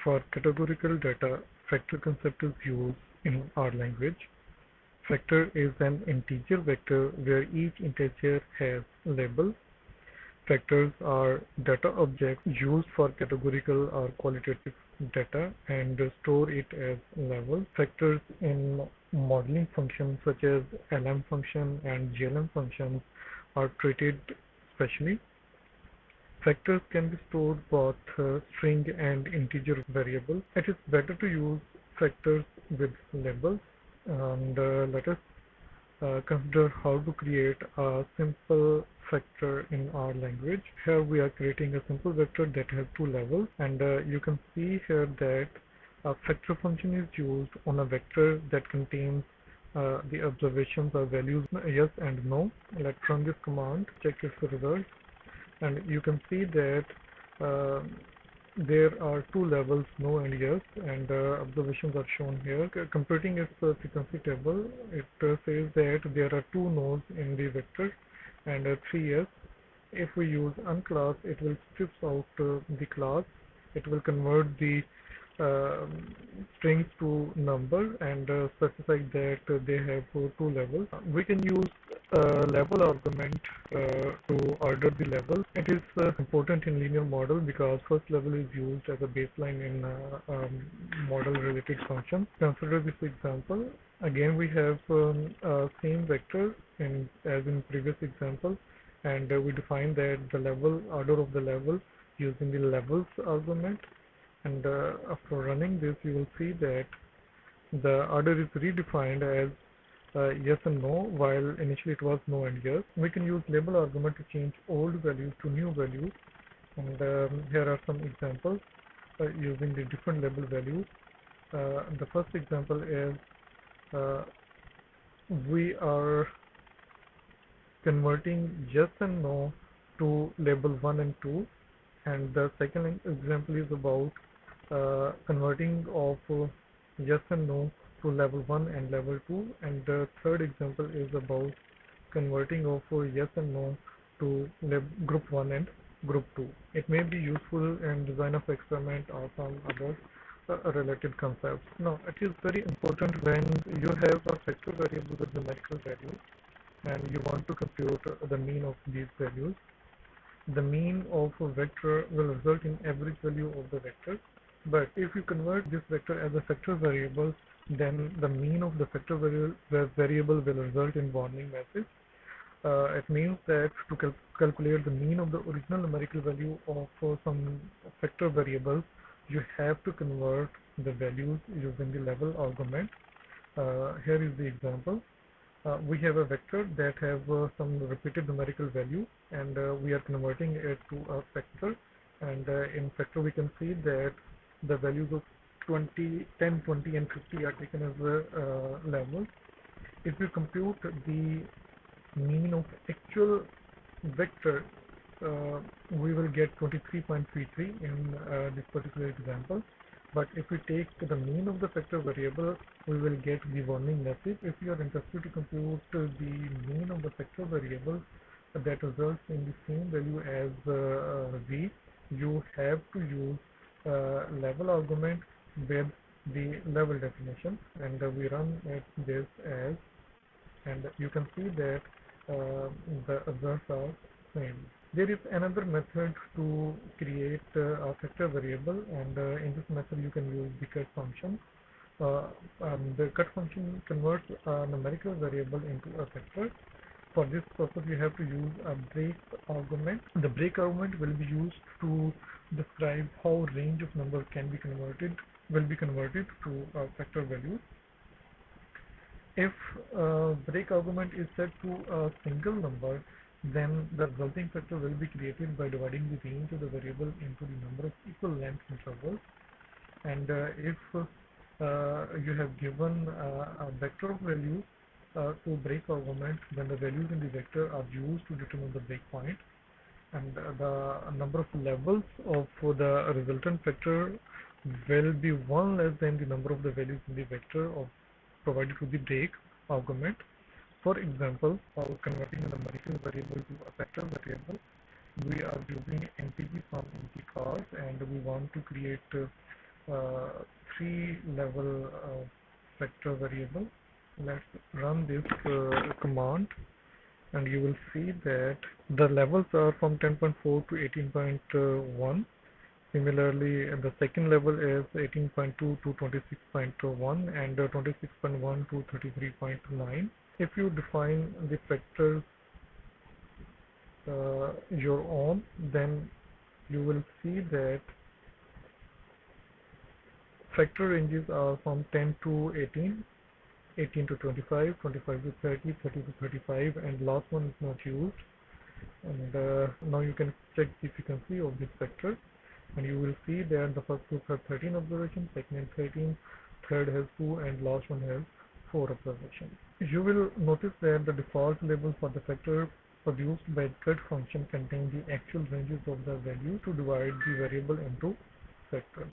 For categorical data, factor concept is used in our language. Factor is an integer vector where each integer has label. Factors are data objects used for categorical or qualitative data and store it as levels. Factors in modeling functions such as LM function and GLM functions are treated specially. Factors can be stored both string and integer variables. It is better to use factors with labels, and let us consider how to create a simple factor in our language. Here we are creating a simple vector that has two levels, and you can see here that a factor function is used on a vector that contains the observations or values yes and no. Let's run this command, check its result, and you can see that uh, there are two levels, no and yes, and observations are shown here. Computing its frequency table, it says that there are two nodes in the vector and three yes. If we use unclass, it will strip out the class. It will convert the uh, strings to number and specify that they have two levels. We can use level argument to order the levels. It is important in linear model because first level is used as a baseline in model related function. Consider this example. Again, we have same vector as in previous example, and we define that the level order of the level using the levels argument, and after running this you will see that the order is redefined as yes and no, while initially it was no and yes. We can use label argument to change old values to new values, and here are some examples using the different label values. The first example is uh, we are converting yes and no to label 1 and 2, and the second example is about converting of yes and no to level 1 and level 2, and the third example is about converting of yes and no to group 1 and group 2. It may be useful in design of experiment or some other related concepts. Now, it is very important when you have a factor variable with numerical values and you want to compute the mean of these values. The mean of a vector will result in average value of the vector. But if you convert this vector as a factor variable, then the mean of the factor variable will result in warning message. It means that to calculate the mean of the original numerical value of some factor variable, you have to convert the values using the level argument. Here is the example. We have a vector that have some repeated numerical value, and we are converting it to a factor, and in factor we can see that the values of 20, 10, 20 and 50 are taken as levels. If you compute the mean of actual vector, we will get 23.33 in this particular example. But if we take the mean of the factor variable, we will get the warning message. If you are interested to compute the mean of the factor variable that results in the same value as v, you have to use level argument with the level definition, and we run this as, and you can see that the results are same. There is another method to create a factor variable, and in this method you can use the cut function. The cut function converts a numerical variable into a factor. For this purpose you have to use a break argument. The break argument will be used to describe how range of numbers will be converted to a factor value. If break argument is set to a single number, then the resulting factor will be created by dividing the range of the variable into the number of equal length intervals. And if you have given a vector of values to break argument, then the values in the vector are used to determine the breakpoint, and the number of levels of the resultant vector will be one less than the number of the values in the vector of provided to the break argument. For example, for converting a numerical variable to a factor variable, we are using NTG from NT cars, and we want to create three level factor variable. Let's run this command, and you will see that the levels are from 10.4 to 18.1. Similarly, the second level is 18.2 to 26.1 and 26.1 to 33.9. If you define the factors your own, then you will see that factor ranges are from 10 to 18, 18 to 25, 25 to 30, 30 to 35, and last one is not used. And now you can check the frequency of this factor, and you will see that the first group has 13 observations, second is 13, third has 2, and last one has 4 observations. You will notice that the default label for the factor produced by the cut function contains the actual ranges of the value to divide the variable into factors.